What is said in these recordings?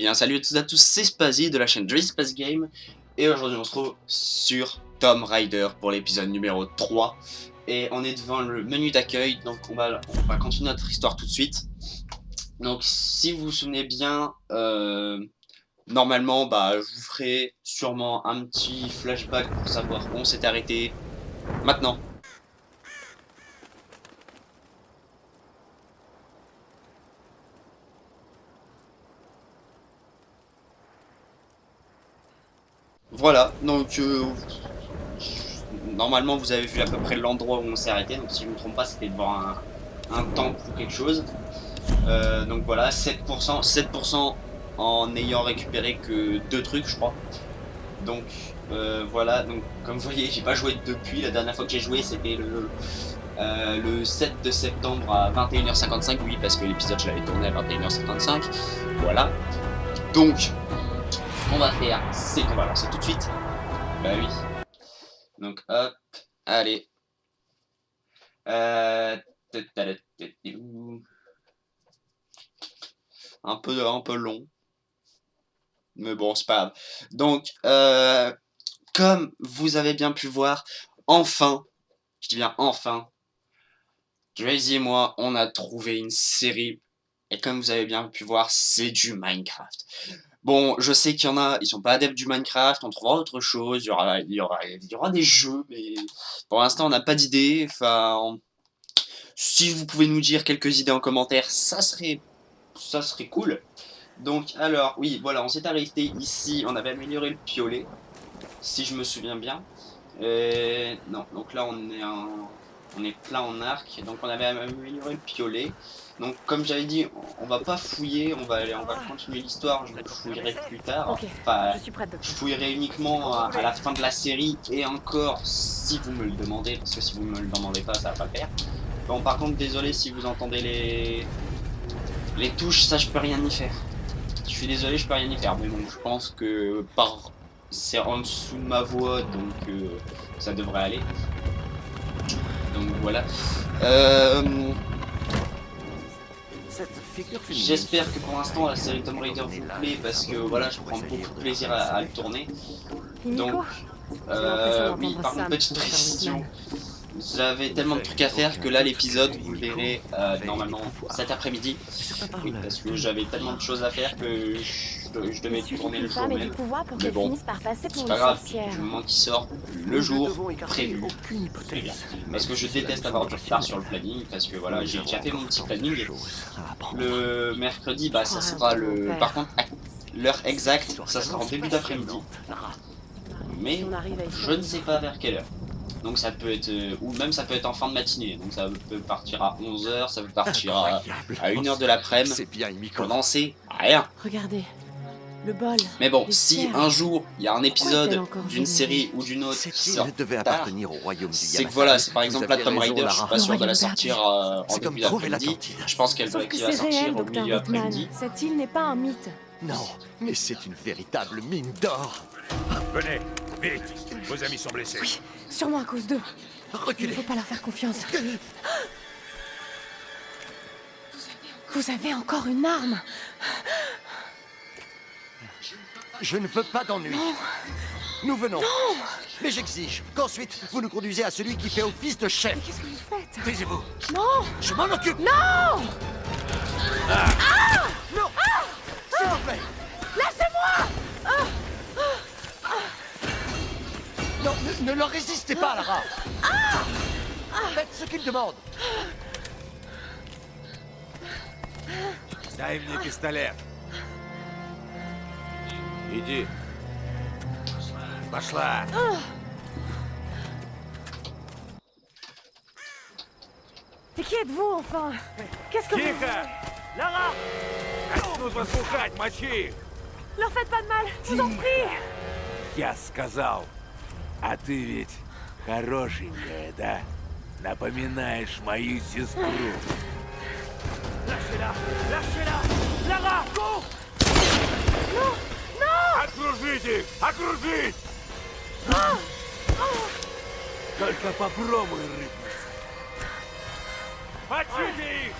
bien salut à tous c'est Spazzy de la chaîne Joy Space Game. Et aujourd'hui on se trouve sur Tomb Raider pour l'épisode numéro 3. Et on est devant le menu d'accueil, donc on va continuer notre histoire tout de suite. Donc si vous vous souvenez bien, normalement je vous ferai sûrement un petit flashback pour savoir où on s'est arrêté maintenant. Voilà, donc normalement vous avez vu à peu près l'endroit où on s'est arrêté, donc si je ne me trompe pas c'était devant un temple ou quelque chose. Donc voilà, 7% en ayant récupéré que 2 trucs je crois. Donc voilà, donc comme vous voyez j'ai pas joué depuis, la dernière fois que j'ai joué c'était le 7 de septembre à 21h55, oui parce que l'épisode je l'avais tourné à 21h55, voilà. Donc ce qu'on va faire c'est qu'on va lancer tout de suite. Bah oui. Donc hop, allez. Un peu long. Mais bon, c'est pas grave. Donc, comme vous avez bien pu voir, enfin, je dis bien enfin, Drazy et moi, on a trouvé une série. Et comme vous avez bien pu voir, c'est du Minecraft. Bon, je sais qu'il y en a, ils sont pas adeptes du Minecraft, on trouvera autre chose, il y aura des jeux, mais pour l'instant on n'a pas d'idée. Enfin, si vous pouvez nous dire quelques idées en commentaire, ça serait cool. Donc alors, oui, voilà, on s'est arrêté ici, on avait amélioré le piolet, si je me souviens bien. Non, donc là on est plein en arc, donc on avait amélioré le piolet. Donc comme j'avais dit, on va pas fouiller, on va continuer l'histoire, je fouillerai plus tard. Okay, enfin, je suis prête. je fouillerai uniquement à la fin de la série, et encore si vous me le demandez, parce que si vous me le demandez pas, ça va pas le faire. Bon, par contre, désolé si vous entendez les touches, ça je peux rien y faire. Je suis désolé, je peux rien y faire, mais bon, je pense que c'est en dessous de ma voix, donc ça devrait aller. Donc voilà. J'espère que pour l'instant la série Tomb Raider vous plaît, parce que voilà, je prends beaucoup de plaisir à le tourner. Donc, oui, par contre, petite précision. J'avais tellement de trucs à faire que là l'épisode vous le verrez normalement cet après-midi. Oui, parce que j'avais tellement de choses à faire que je devais tourner le jour même. Mais bon, c'est pas grave, du moment qu'il sort le jour prévu. Très bien. Parce que je déteste avoir du retard sur le planning, parce que voilà, j'ai déjà fait mon petit planning. Le mercredi, ça sera le... Par contre, l'heure exacte, ça sera en début d'après-midi. Mais je ne sais pas vers quelle heure. Donc ça peut être, ou même ça peut être en fin de matinée, donc ça peut partir à 11h, ça peut partir à 1h de l'après-midi, on n'en sait rien. Regardez, le bol. Mais bon, si un jour il y a un épisode d'une série ou d'une autre qui sort tard, c'est que voilà, c'est par exemple la Tomb Raider, je suis pas sûr de la sortir en début d'après-midi, je pense qu'elle va sortir au milieu après-midi. Cette île n'est pas un mythe. Non, mais c'est une véritable mine d'or. Venez, vite, vos amis sont blessés. Oui, sûrement à cause d'eux. Il Reculez. ne faut pas leur faire confiance. Vous avez encore une arme. Je ne veux pas d'ennui. Nous venons. Non. Mais j'exige qu'ensuite vous nous conduisez à celui qui fait office de chef. Mais qu'est-ce que vous faites? Taisez-vous. Non. Je m'en occupe. Non. Non. S'il vous plaît. Laissez-moi. Non, ne leur résistez pas, Lara. Faites ce qu'ils demandent. Дай мне пистолет. Иди. Пошла. Et qui êtes-vous enfin? Qu'est-ce que vous... Тихо! Лара! Начнут вас пухать, мочи их! Leur faites pas de mal, je vous en prie. Я сказал. А ты ведь хорошенькая, да? Напоминаешь мою сестру. Lâchez-la! Lâchez-la! Lara, cours! Non. Non. Окружить их! Окружить! Только попробуй рыпнуть. Мочите их!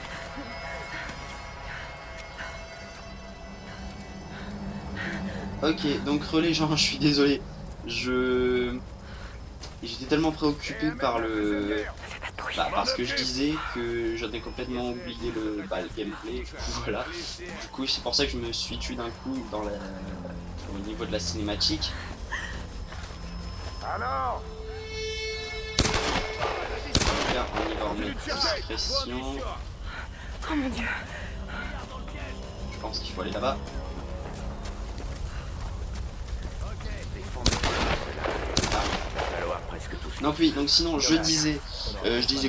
Ok, donc relais gens, je suis désolé. J'étais tellement préoccupé par le... par ce que je disais que j'en ai complètement oublié le gameplay. Du coup, voilà. Du coup, c'est pour ça que je me suis tué d'un coup au niveau de la cinématique. Alors, Là, on y va en mettre discrétion. Oh mon dieu. Je pense qu'il faut aller là-bas. Donc oui, donc sinon je disais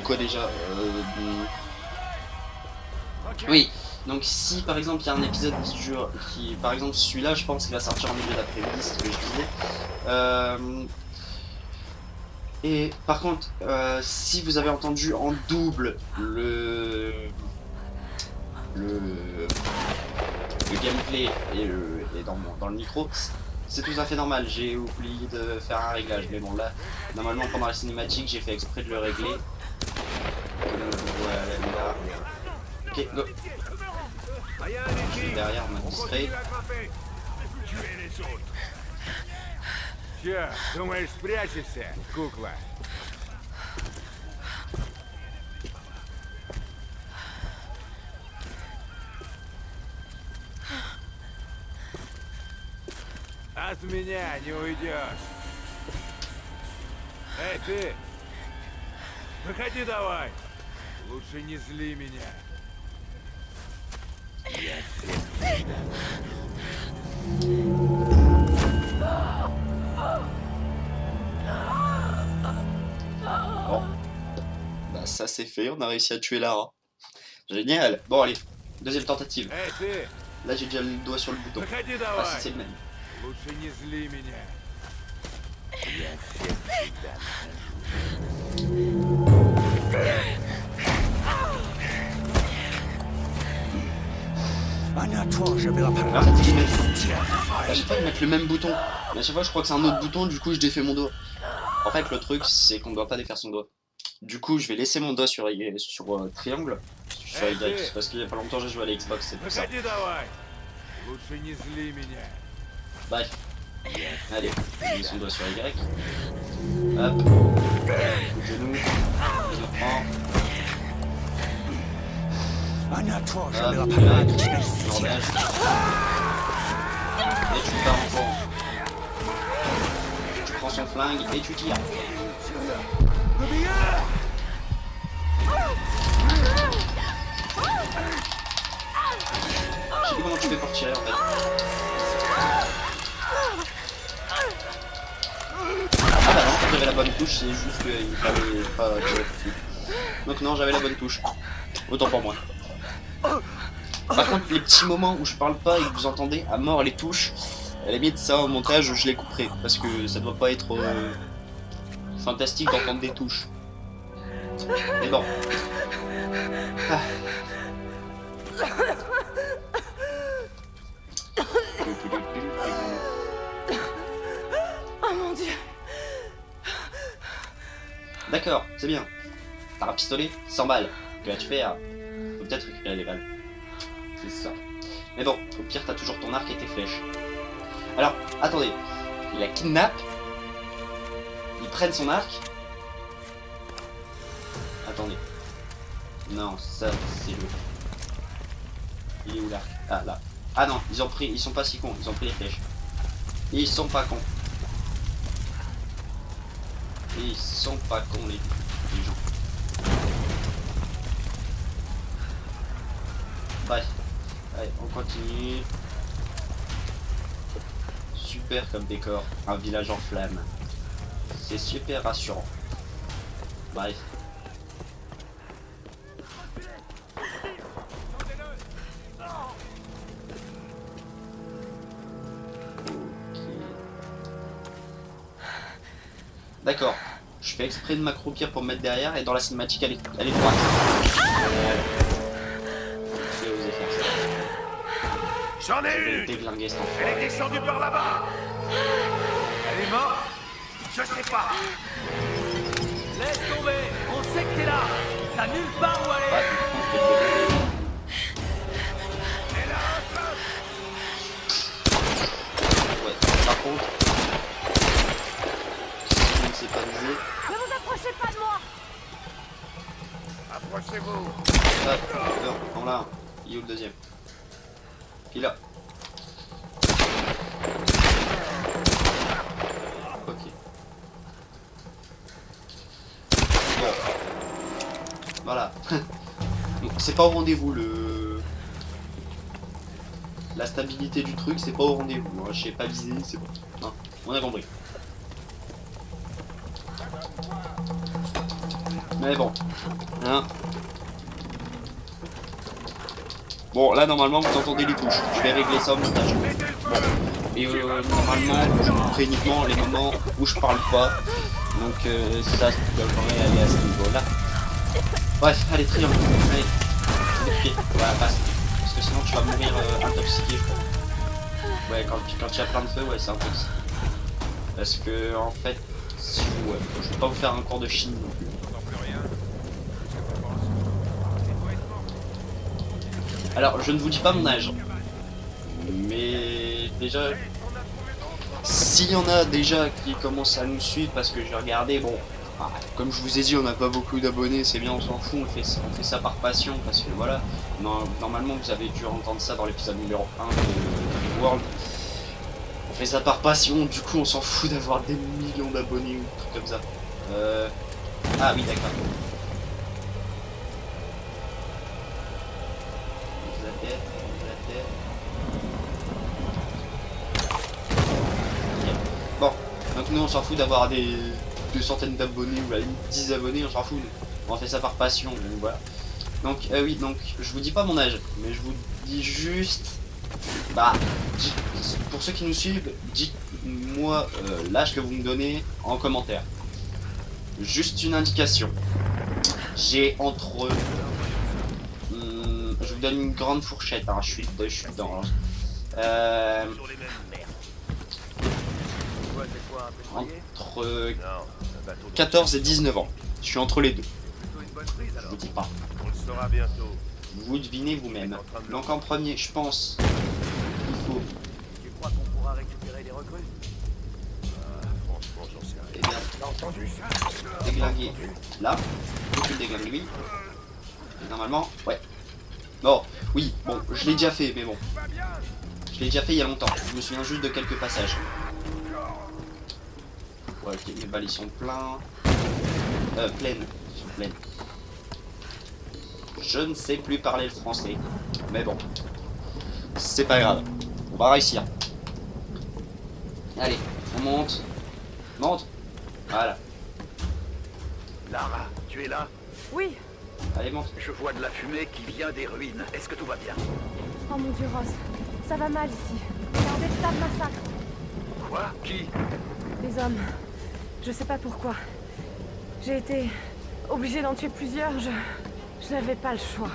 quoi déjà oui, donc si par exemple il y a un épisode qui par exemple celui-là je pense qu'il va sortir en milieu d'après-midi, c'est ce que je disais. Et par contre, si vous avez entendu en double le gameplay et dans le micro, c'est tout à fait normal, j'ai oublié de faire un réglage, mais bon là, normalement pendant la cinématique, j'ai fait exprès de le régler. Voilà. Ok, go. Je suis derrière, en mode discret. Че, думаешь, спрячешься, кукла? От меня не уйдешь. Эй, ты! Выходи давай! Лучше не зли меня. Bon. Bah ça c'est fait, on a réussi à tuer Lara. Génial. Bon allez, deuxième tentative. Эй, ты! Là j'ai déjà le doigt sur le bouton. Выходи Ah давай! si c'est le même. Лучше не зли меня. Она тоже была Ah, права. faut qu'ils mettent... À chaque fois ils mettent le même bouton. Mais à chaque fois je crois que c'est un autre bouton, du coup je défais mon doigt. En fait le truc c'est qu'on ne doit pas défaire son doigt. Du coup je vais laisser mon doigt sur triangle. Sur Y, c'est parce qu'il y a pas longtemps j'ai joué à la Xbox, c'est pour ça. Выходи давай! Лучше не зли меня. Bref. Allez, je mets son doigt sur Y. Hop. Genou. Je le prends. Она тоже Hop. была Y. права. Bordage. Et tu pars en courant. Tu prends son flingue et tu tires. Je sais plus comment tu fais pour tirer en fait. Ah bah non, j'avais la bonne touche, c'est juste qu'il fallait pas tirer tout de suite. Donc non, j'avais la bonne touche. Autant pour moi. Par contre, les petits moments où je parle pas et que vous entendez à mort les touches, à la limite ça au montage je les couperai. Parce que ça doit pas être fantastique d'entendre des touches. Mais bon. Ah. Oh mon dieu. D'accord, c'est bien. T'as un pistolet, 100 balles. Que vas-tu faire? Faut peut-être récupérer les balles. C'est ça. Mais bon, au pire, t'as toujours ton arc et tes flèches. Alors, attendez. Il la kidnappe. Ils prennent son arc. Attendez. Non, ça, c'est le... Il est où l'arc? Ah, là. Ah non, ils sont pas si cons. Ils ont pris les flèches. Ils sont pas cons. Ils sont pas cons, les gens. Bref. Allez, on continue. Super comme décor. Un village en flammes. C'est super rassurant. Bref. D'accord. Je fais exprès de m'accroupir pour me mettre derrière et dans la cinématique elle est droite. J'ai osé faire ça. J'en ai J'ai une! déglingué cet Elle enfant. est descendue par là-bas! Elle est morte? Je sais pas! Laisse tomber. On sait que t'es là. T'as nulle part où aller. Ouais, je vais le débloquer. Elle a un feu! Ouais, contre. Je ne sais pas viser. Ne vous approchez pas de moi. Approchez-vous. Non, là. Il est où le deuxième? Il est là. Ok. Bon. Voilà. C'est pas au rendez-vous la stabilité du truc, c'est pas au rendez-vous. Hein. Je sais pas viser, c'est bon. Hein. On a compris. Mais bon. Hein. Bon, là normalement vous entendez les touches. Je vais régler ça au montage. Bon. Et normalement, je couperai uniquement les moments où je parle pas. Donc ça devrait aller à ce niveau-là. Bref, allez, triangle. Allez. Vite, voilà, passe. Parce que sinon tu vas mourir intoxiqué, je crois. Ouais, quand il y a plein de feu, ouais, c'est intoxiqué. Parce que, en fait, si vous, ouais, je vais pas vous faire un cours de chimie non plus. Alors, je ne vous dis pas mon âge. Mais déjà, s'il y en a déjà qui commencent à nous suivre parce que j'ai regardé, bon, comme je vous ai dit, on n'a pas beaucoup d'abonnés, c'est bien, on s'en fout, on fait ça par passion parce que voilà, normalement vous avez dû entendre ça dans l'épisode numéro 1 de World. On fait ça par passion, du coup on s'en fout d'avoir des millions d'abonnés ou des trucs comme ça. Ah oui, d'accord. La tête. Okay. Bon, donc nous on s'en fout d'avoir des centaines d'abonnés ou à la limite 10 abonnés, on s'en fout. On fait ça par passion, donc voilà. Donc oui, donc je vous dis pas mon âge, mais je vous dis juste, bah, pour ceux qui nous suivent, dites-moi l'âge que vous me donnez en commentaire. Juste une indication. J'ai entre, je vous donne une grande fourchette, hein, je suis dedans. Hein. Entre 14 et 19 ans. Je suis entre les deux. Je vous dis pas. On le saura bientôt. Vous devinez vous-même. Donc en premier, je pense qu'il faut... Tu crois qu'on pourra récupérer les recrues? Franchement, j'en sais rien. Eh bien, T'as entendu ça? déglinguer là. Faut que je le déglingue lui. Et normalement, ouais. Bon, oui, bon, je l'ai déjà fait, mais bon. Je l'ai déjà fait il y a longtemps. Je me souviens juste de quelques passages. Ouais, ok, mes balles ils sont pleins. Pleines. Ils sont pleines. Je ne sais plus parler le français. Mais bon. C'est pas grave. On va réussir. Allez, on monte. Monte. Voilà. Lara, tu es là? Oui. Allez, monte. Je vois de la fumée qui vient des ruines. Est-ce que tout va bien? Oh mon Dieu, Ross. Ça va mal ici. Il y a un véritable massacre. Quoi? Qui? Les hommes. Je sais pas pourquoi. J'ai été obligée d'en tuer plusieurs. Je n'avais pas le choix.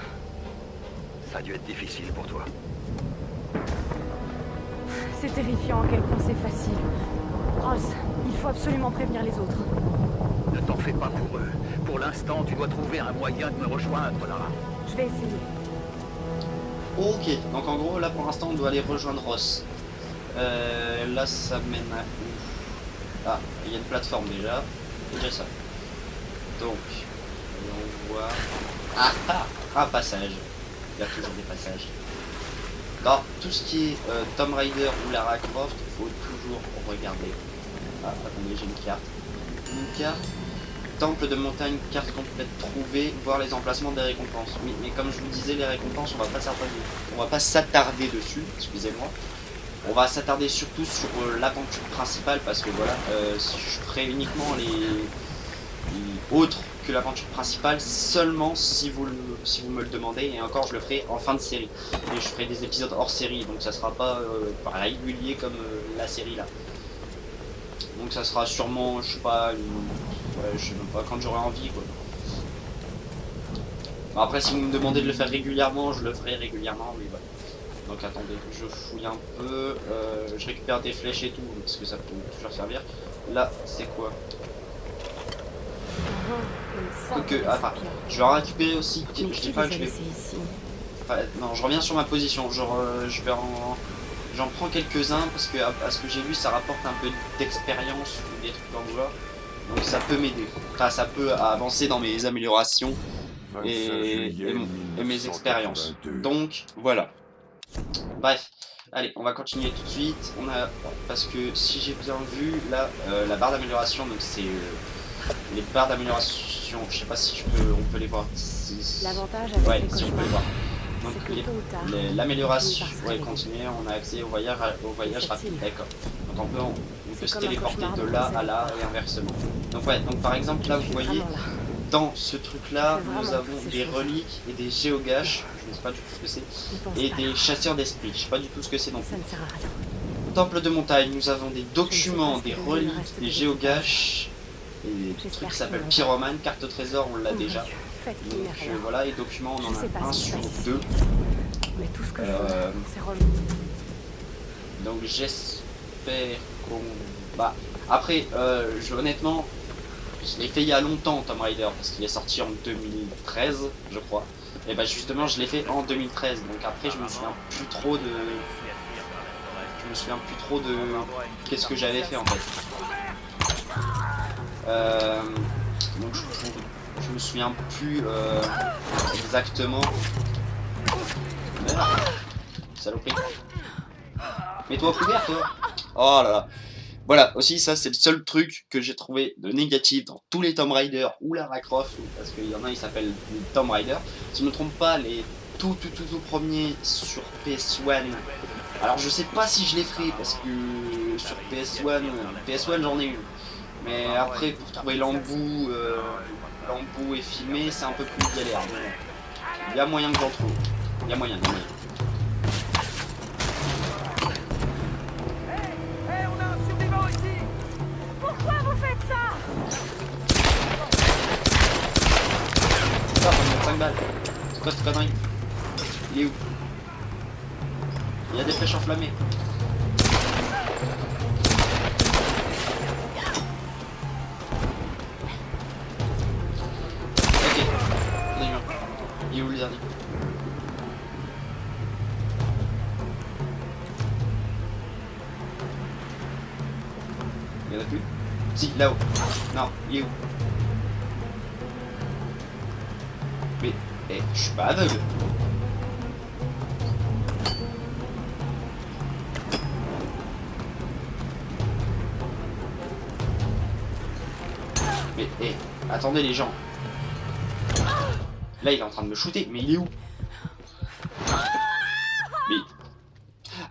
Ça a dû être difficile pour toi. C'est terrifiant à quel point c'est facile. Ross, il faut absolument prévenir les autres. Ne t'en fais pas pour eux. Pour l'instant, tu dois trouver un moyen de me rejoindre, Lara. Je vais essayer. Ok, donc en gros, là pour l'instant, on doit aller rejoindre Ross. Là, ça mène à où? Ah, il y a une plateforme déjà. C'est déjà ça. Donc, on voit... un passage. Il y a toujours des passages. Dans tout ce qui est Tomb Raider ou Lara Croft, il faut toujours regarder. Ah, attendez, j'ai une carte. Une carte. Temple de montagne, carte complète trouvée, voir les emplacements des récompenses. Oui, mais comme je vous disais, les récompenses, on va pas s'attarder dessus, excusez-moi. On va s'attarder surtout sur l'aventure principale parce que voilà, je ferai uniquement les autres que l'aventure principale seulement si vous me le demandez, et encore je le ferai en fin de série. Et je ferai des épisodes hors série, donc ça sera pas régulier comme la série là. Donc ça sera sûrement, je sais pas, ouais, je sais même pas, quand j'aurai envie quoi. Bon, après si vous me demandez de le faire régulièrement, je le ferai régulièrement, mais voilà. Donc attendez, je fouille un peu, je récupère des flèches et tout, parce que ça peut toujours servir. Là, c'est quoi? Donc, attends, je vais en récupérer aussi, je dis pas que je vais... Enfin, non, je reviens sur ma position, genre, je J'en prends quelques-uns parce que à ce que j'ai vu ça rapporte un peu d'expérience ou des trucs dans le genre. Donc ça peut m'aider. Enfin ça peut avancer dans mes améliorations 25 et, juillet et mes expériences. 1982. Donc voilà. Bref, allez, on va continuer tout de suite. Parce que si j'ai bien vu, là, la barre d'amélioration, donc c'est les barres d'amélioration. Je sais pas si on peut les voir. L'avantage avec Ouais, les si on peut cauchemars, les voir. Donc c'est que tôt ou tard, l'amélioration, on finit par se ouais, réveiller. continuer. On a accès au voyage C'est rapide. facile. D'accord. Donc on peut C'est se comme un téléporter cauchemar de dont là on à sait là pas. et inversement. Donc ouais, donc par exemple là Je vous suis voyez. vraiment là. Dans ce truc-là, Je fais nous vraiment avons ces des choses. reliques et des géogaches, je ne sais pas du tout ce que c'est, N'y pense et pas. des chasseurs d'esprits, je sais pas du tout ce que c'est non Ça plus. ne sert à rien. Temple de montagne, nous avons des documents, ce des que le reliques, reste des de géogaches, et des J'espère trucs qui qu'ils s'appellent l'ont. pyromane, carte au trésor, on l'a Oh mon déjà. Dieu, faites qu'il Donc n'y ait rien. voilà, et documents, on Je en sais pas a un ce qui se sur passe. deux. Mais tout ce que je Euh, veux, c'est relou. Donc j'espère qu'on... Bah, après, honnêtement, je l'ai fait il y a longtemps, Tomb Raider, parce qu'il est sorti en 2013, je crois. Et bah justement, je l'ai fait en 2013, donc après, je me souviens plus trop de... qu'est-ce que j'avais fait en fait. Donc je me souviens plus exactement. Merde, saloperie. Mets-toi au couvert, toi. Oh là là. Voilà, aussi ça c'est le seul truc que j'ai trouvé de négatif dans tous les Tomb Raider ou Lara Croft, parce qu'il y en a, ils s'appellent Tomb Raider. Si je ne me trompe pas, les tout premiers sur PS1. Alors je sais pas si je les ferai parce que sur PS1 j'en ai une. Mais après pour trouver l'embout et filmer c'est un peu plus galère. Mais bon, il y a moyen que j'en trouve. Il y a moyen. Pourquoi vous faites ça? Ça, faut me mettre 5 balles. C'est quoi cette connerie? Il est où? Il y a des flèches enflammées. Ok. On est bien. Il est où le dernier? Il y en a plus? Si, là-haut. Non, il est où? Mais, je suis pas aveugle. Mais, attendez les gens. Là, il est en train de me shooter, mais il est où? Mais,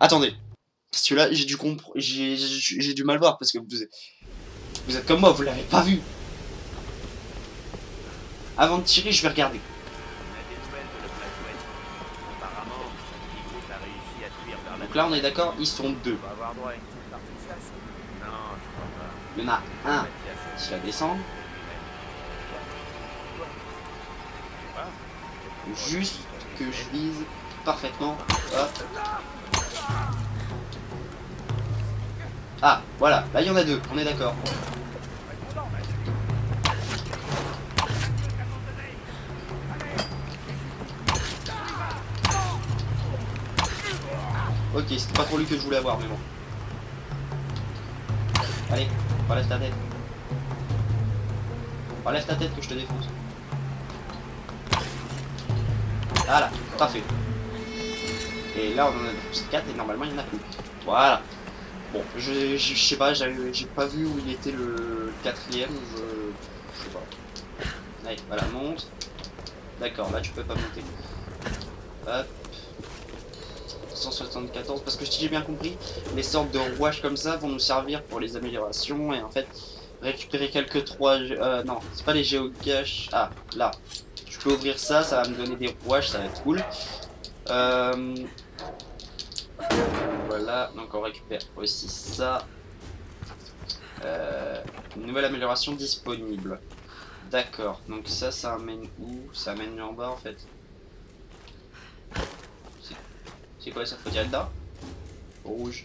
attendez. Parce que là, j'ai du mal voir parce que vous êtes comme moi, vous l'avez pas vu. Avant de tirer, je vais regarder. Donc là, on est d'accord, ils sont deux. Il y en a un qui va descendre. Juste que je vise parfaitement. Hop. Ah, voilà, là il y en a deux, on est d'accord. Ok, c'était pas trop lui que je voulais avoir, mais bon. Allez, relève ta tête. Relève ta tête que je te défonce. Voilà, parfait. Et là on en a 4 et normalement il y en a plus. Voilà. Bon, je sais pas, j'ai pas vu où il était le quatrième, je sais pas. Allez, voilà, monte. D'accord, là tu peux pas monter. Hop. 174, parce que si j'ai bien compris, les sortes de rouages comme ça vont nous servir pour les améliorations et en fait récupérer quelques non, c'est pas les géocaches. Ah, là. Je peux ouvrir ça, ça va me donner des rouages, ça va être cool. Voilà, donc on récupère aussi ça. Une nouvelle amélioration disponible. D'accord, donc ça amène où? Ça amène en bas en fait. C'est quoi ça? Fodialda? Rouge.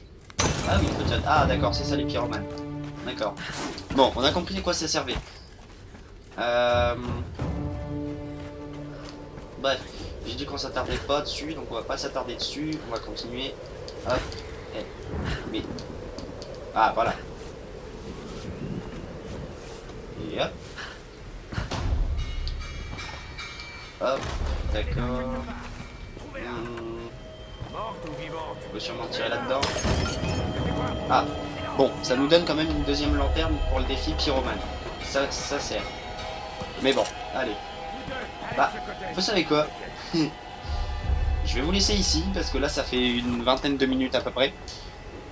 Ah oui, Fodialda. Ah d'accord, c'est ça les pyromanes. D'accord. Bon, on a compris à quoi ça servait. Bref, j'ai dit qu'on s'attardait pas dessus, donc on va pas s'attarder dessus. On va continuer. Hop. Eh, mais... Ah, voilà. Et hop. Hop, d'accord. Morte ou vivante? On peut sûrement tirer là-dedans. Ah, bon, ça nous donne quand même une deuxième lanterne pour le défi pyromane. Ça sert. Mais bon, allez. Bah, vous savez quoi? Je vais vous laisser ici, parce que là, ça fait une vingtaine de minutes à peu près.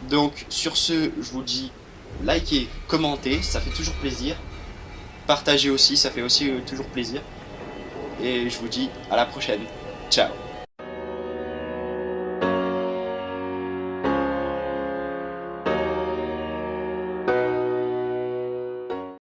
Donc, sur ce, je vous dis, likez, commentez, ça fait toujours plaisir. Partagez aussi, ça fait aussi toujours plaisir. Et je vous dis à la prochaine. Ciao.